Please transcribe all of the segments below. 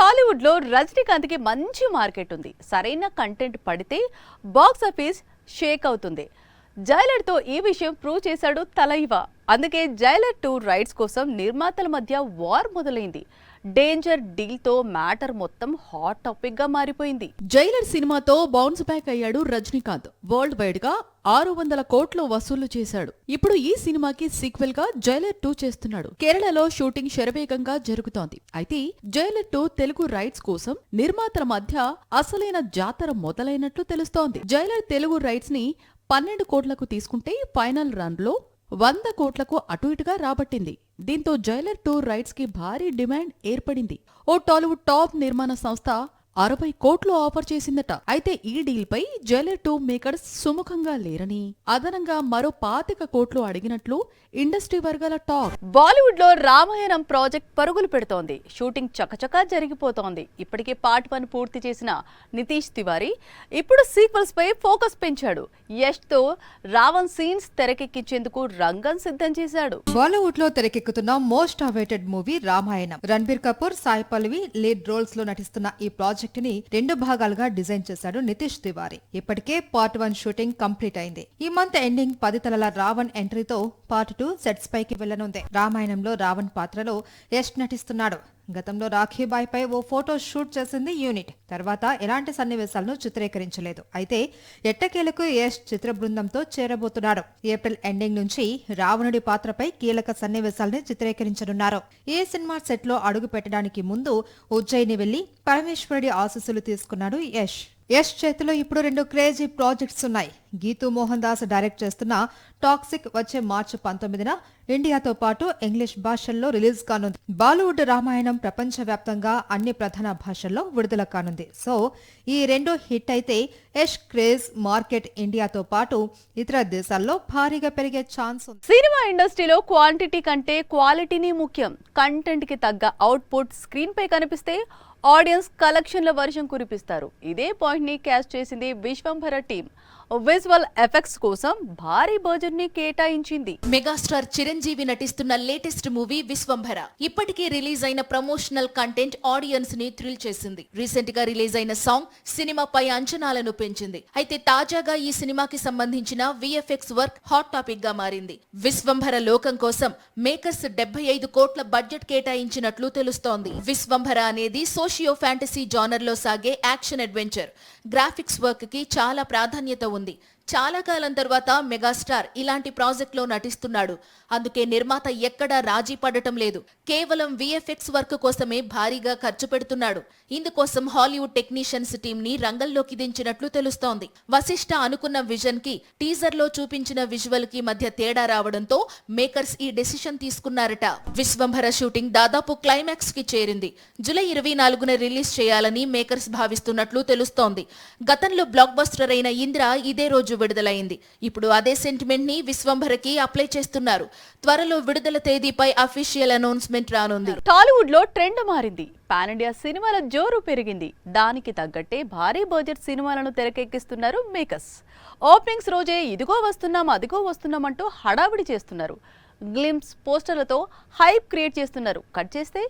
టాలీవుడ్ లో రజనీకాంత్ కి మంచి మార్కెట్ ఉంది. సరైన కంటెంట్ పడితే బాక్స్ ఆఫీస్ షేక్ అవుతుంది. జైలర్ తో ఈ విషయం ప్రూవ్ చేశాడు తలైవా. అందుకే జైలర్ 2 రైట్స్ కోసం నిర్మాతల మధ్య వార్ మొదలైంది. డేంజర్ డీల్ తో మ్యాటర్ మొత్తం హాట్ టాపిక్ గా మారిపోయింది. జైలర్ సినిమాతో బౌన్స్ బ్యాక్ అయ్యాడు రజనీకాంత్. వరల్డ్ వైడ్ గా 600 కోట్లు వసూలు చేశాడు. ఇప్పుడు ఈ సినిమాకి సీక్వెల్ గా జైలర్ 2 చేస్తున్నాడు. కేరళలో షూటింగ్ శరవేగంగా జరుగుతోంది. అయితే జైలర్ 2 తెలుగు రైట్స్ కోసం నిర్మాతల మధ్య అసలైన జాతర మొదలైనట్లు తెలుస్తోంది. జైలర్ తెలుగు రైట్స్ ని 12 కోట్లకు తీసుకుంటే ఫైనల్ రన్ లో 100 కోట్లకు అటు ఇటుగా రాబట్టింది. దీంతో జైలర్ 2 రైట్స్ కి భారీ డిమాండ్ ఏర్పడింది. ఓ టాలీవుడ్ టాప్ నిర్మాణ సంస్థ 60 కోట్లు ఆఫర్ చేసిందట. అయితే ఈ డీల్ పై జైలర్ 2 మేకర్స్ సుముఖంగా లేరని, అదనంగా మరో 25 కోట్లు అడిగినట్లు ఇండస్ట్రీ వర్గాల టాక్. బాలీవుడ్ లో రామాయణం ప్రాజెక్ట్ పరుగులు పెడుతోంది. షూటింగ్ చకచకా జరిగిపోతోంది. ఇప్పటికే పార్ట్ 1 పూర్తి చేసిన నితీష్ తివారీ ఇప్పుడు సీక్వెల్స్ పై ఫోకస్ పెంచాడు. యష్ తో రావణ్ సీన్స్ తెరకెక్కించేందుకు రంగం సిద్ధం చేశాడు. బాలీవుడ్ లో తెరకెక్కుతున్న most awaited movie Ramayanam. Ranbir Kapoor, Sai Pallavi lead roles లో నటిస్తున్న ఈ ప్రాజెక్ట్ ని 2 భాగాలుగా డిజైన్ చేశాడు నితీష్ తివారీ. ఇప్పటికే పార్ట్ 1 షూటింగ్ కంప్లీట్ అయింది. ఈ మంత్ ఎండింగ్ 10 తలల రావణ్ ఎంట్రీతో పార్ట్ 2 సెట్స్ పైకి వెళ్లనుంది. రామాయణంలో రావణ్ పాత్రలో యష్ నటిస్తున్నాడు. గతంలో రాఖీబాయ్ పై ఓ ఫోటో షూట్ చేసింది యూనిట్. తర్వాత ఎలాంటి సన్నివేశాలను చిత్రీకరించలేదు. అయితే ఎట్టకేలకు యష్ చిత్ర బృందంతో చేరబోతున్నాడు. ఏప్రిల్ ఎండింగ్ నుంచి రావణుడి పాత్రపై కీలక సన్నివేశాలని చిత్రీకరించనున్నారు. ఈ సినిమా సెట్ లో అడుగు పెట్టడానికి ముందు ఉజ్జయిని వెళ్లి పరమేశ్వరుడి ఆశీస్సులు తీసుకున్నాడు యష్. యష్ చేతిలో ఇప్పుడు 2 క్రేజీ ప్రాజెక్ట్స్ ఉన్నాయి. గీతూ మోహన్ దాస్ డైరెక్ట్ చేస్తున్న టాక్సిక్ వచ్చే మార్చి 19న ఇండియాతో పాటు ఇంగ్లీష్ భాషల్లో రిలీజ్ కానుంది. బాలీవుడ్ రామాయణం ప్రపంచవ్యాప్తంగా అన్ని ప్రధాన భాషల్లో విడుదల కానుంది. సో ఈ 2 హిట్ అయితే యష్ క్రేజ్ మార్కెట్ ఇండియాతో పాటు ఇతర దేశాల్లో భారీగా పెరిగే ఛాన్స్ ఉంది. సినిమా ఇండస్ట్రీలో క్వాంటిటీ కంటే క్వాలిటీని ముఖ్యం. కంటెంట్ కి తగ్గ అవుట్పుట్ స్క్రీన్ పై కనిపిస్తే ఆడియన్స్ కలెక్షన్ల వర్షం కురిపిస్తారు. ఇదే పాయింట్ ని క్యాచ్ చేసింది విశ్వంభర టీం. విజువల్ ఎఫెక్ట్స్ కోసం భారీ బడ్జెట్ ని కేటాయించింది. మెగాస్టార్ చిరంజీవి నటిస్తున్న లేటెస్ట్ మూవీ విశ్వంభర. ఇప్పటికే రిలీజ్ అయిన ప్రమోషనల్ కంటెంట్ ఆడియన్స్ ని థ్రిల్ చేసింది. రీసెంట్ గా రిలీజ్ అయిన సాంగ్ సినిమాపై అంచనాలను పెంచింది. అయితే తాజాగా ఈ సినిమాకి సంబంధించిన విఎఫ్ఎక్స్ వర్క్ హాట్ టాపిక్ గా మారింది. విశ్వంభర లోకం కోసం మేకర్స్ 75 కోట్ల బడ్జెట్ కేటాయించినట్లు తెలుస్తోంది. విశ్వంభర అనేది సోషియో ఫ్యాంటసీ జానర్ లో సాగే యాక్షన్ అడ్వెంచర్. గ్రాఫిక్స్ వర్క్ కి చాలా ప్రాధాన్యత ఉంది. చాలా కాలం తర్వాత మెగాస్టార్ ఇలాంటి ప్రాజెక్ట్ లో నటిస్తున్నాడు. అందుకే నిర్మాత ఎక్కడా రాజీ పడటం లేదు. కేవలం విఎఫ్ఎక్స్ వర్క్ కోసమే భారీగా ఖర్చు పెడుతున్నాడు. ఇందుకోసం హాలీవుడ్ టెక్నీషియన్స్ టీం ని రంగంలోకి దించినట్లు తెలుస్తోంది. వశిష్ఠ అనుకున్న విజన్ కి టీజర్ లో చూపించిన విజువల్ కి మధ్య తేడా రావడంతో మేకర్స్ ఈ డెసిషన్ తీసుకున్నారట. విశ్వంభర షూటింగ్ దాదాపు క్లైమాక్స్ కి చేరింది. జూలై 24న రిలీజ్ చేయాలని మేకర్స్ భావిస్తున్నట్లు తెలుస్తోంది. గతంలో బ్లాక్ బస్టర్ అయిన ఇంద్ర ఇదే రోజు విడుదలైంది. ఇప్పుడు అదే సెంటిమెంట్ ని విశ్వంభరకి అప్లై చేస్తున్నారు. త్వరలో విడుదల తేదీపై అఫీషియల్ అనౌన్స్మెంట్ రానుంది. టాలీవుడ్ లో ట్రెండ్ మారింది. పాన్ ఇండియా సినిమాల జోరు పెరిగింది. దానికి తగ్గట్టే భారీ బడ్జెట్ సినిమాలను తెరకెక్కిస్తున్నారు మేకర్స్. ఓపెనింగ్స్ రోజే ఇదిగో వస్తున్నాం అదిగో వస్తున్నాం అంటూ హడావిడి చేస్తున్నారు. గ్లిమ్స్ పోస్టర్లతో హైప్ క్రియేట్ చేస్తున్నారు. కట్ చేస్తే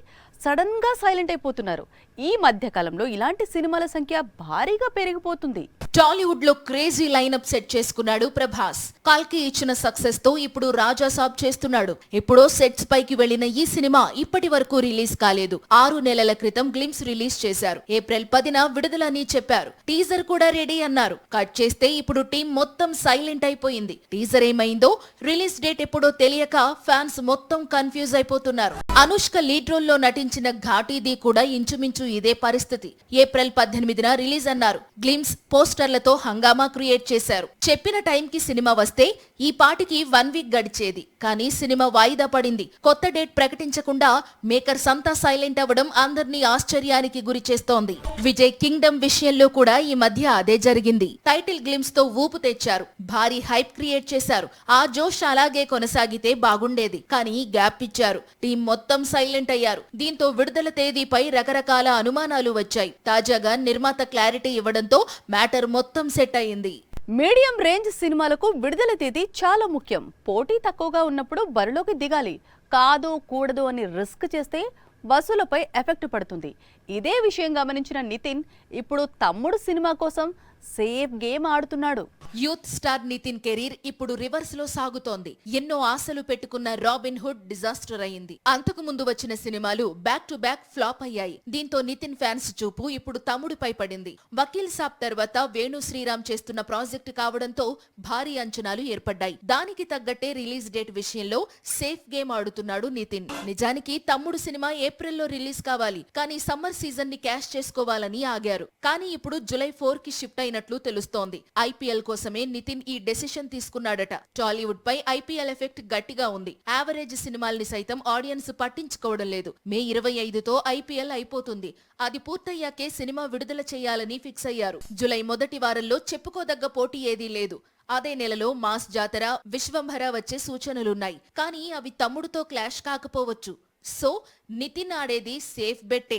సడన్ గా సైలెంట్ అయిపోతున్నారు. ఈ మధ్య కాలంలో ఇలాంటి సినిమాల సంఖ్య భారీగా పెరిగిపోతుంది. టాలీవుడ్ లో క్రేజీ లైనప్ సెట్ చేసుకున్నాడు ప్రభాస్. కాల్కి ఇచ్చిన సక్సెస్ తో ఇప్పుడు రాజా సాబ్ చేస్తున్నాడు. ఎప్పుడో సెట్స్ పైకి వెళ్లిన ఈ సినిమా ఇప్పటి వరకు రిలీజ్ కాలేదు. 6 నెలల క్రితం గ్లిమ్స్ రిలీజ్ చేశారు. ఏప్రిల్ 10న విడుదలని చెప్పారు. టీజర్ కూడా రెడీ అన్నారు. కట్ చేస్తే ఇప్పుడు టీం మొత్తం సైలెంట్ అయిపోయింది. టీజర్ ఏమైందో, రిలీజ్ డేట్ ఎప్పుడో తెలియక ఫ్యాన్స్ మొత్తం కన్ఫ్యూజ్ అయిపోతున్నారు. అనుష్క లీడ్ రోల్ లో నటించిన ఘాటీది కూడా ఇంచుమించు ఇదే పరిస్థితి. ఏప్రిల్ 18న రిలీజ్ అన్నారు. గ్లిమ్స్ పోస్టర్లతో హంగామా క్రియేట్ చేశారు. చెప్పిన టైంకి సినిమా వస్తే ఈ పాటికి 1 వీక్ గడిచేది. కానీ సినిమా వాయిదా పడింది. కొత్త డేట్ ప్రకటించకుండా మేకర్స్ అంతా సైలెంట్ అవ్వడం అందరినీ ఆశ్చర్యానికి గురి చేస్తోంది. విజయ్ కింగ్డమ్ విషయంలో కూడా ఈ మధ్య అదే జరిగింది. టైటిల్ గ్లిమ్స్ తో ఊపు తెచ్చారు. భారీ హైప్ క్రియేట్ చేశారు. ఆ జోష్ అలాగే కొనసాగితే బాగుండేది. కానీ గ్యాప్ ఇచ్చారు. టీం మొత్తం సైలెంట్ అయ్యారు. దీంతో విడుదల తేదీపై రకరకాల అనుమానాలు వచ్చాయి. తాజాగా నిర్మాత క్లారిటీ ఇవ్వడంతో మ్యాటర్ మొత్తం సెట్ అయింది. మీడియం రేంజ్ సినిమాలకు విడుదల తేదీ చాలా ముఖ్యం. పోటీ తక్కువగా ఉన్నప్పుడు బరిలోకి దిగాలి. కాదు కూడదు అని రిస్క్ చేస్తే వసూలపై ఎఫెక్ట్ పడుతుంది. ఇదే విషయం గమనించిన నితిన్ ఇప్పుడు తమ్ముడు సినిమా కోసం సేఫ్ గేమ్ ఆడుతున్నాడు. యూత్ స్టార్ నితిన్ కెరీర్ ఇప్పుడు రివర్స్ లో సాగుతోంది. ఎన్నో ఆశలు పెట్టుకున్న రాబిన్ హుడ్ డిజాస్టర్ అయింది. అంతకు ముందు వచ్చిన సినిమాలు బ్యాక్ టు బ్యాక్ ఫ్లాప్ అయ్యాయి. దీంతో నితిన్ ఫ్యాన్స్ చూపు ఇప్పుడు తమ్ముడిపై పడింది. వకీల్ సాబ్ తర్వాత వేణు శ్రీరామ్ చేస్తున్న ప్రాజెక్ట్ కావడంతో భారీ అంచనాలు ఏర్పడ్డాయి. దానికి తగ్గట్టే రిలీజ్ డేట్ విషయంలో సేఫ్ గేమ్ ఆడుతున్నాడు నితిన్. నిజానికి తమ్ముడు సినిమా ఏప్రిల్లో రిలీజ్ కావాలి, కానీ సమ్మర్ సీజన్ ని క్యాష్ చేసుకోవాలని ఆగారు. కానీ ఇప్పుడు జూలై 4 కి షిఫ్ట్ అయినట్లు తెలుస్తోంది. ఐపీఎల్ కోసమే నితిన్ ఈ డెసిషన్ తీసుకున్నాడట. టాలీవుడ్ పై ఐపీఎల్ ఎఫెక్ట్ గట్టిగా ఉంది. యావరేజ్ సినిమాల్ని సైతం ఆడియన్స్ పట్టించుకోవడం లేదు. మే 25తో ఐపీఎల్ అయిపోతుంది. అది పూర్తయ్యాకే సినిమా విడుదల చేయాలని ఫిక్స్ అయ్యారు. జూలై మొదటి వారంలో చెప్పుకోదగ్గ పోటీ ఏదీ లేదు. అదే నెలలో మాస్ జాతర, విశ్వంభర వచ్చే సూచనలున్నాయి. కానీ అవి తమ్ముడుతో క్లాష్ కాకపోవచ్చు. సో నితిన్ ఆడేది సేఫ్ బెట్టే.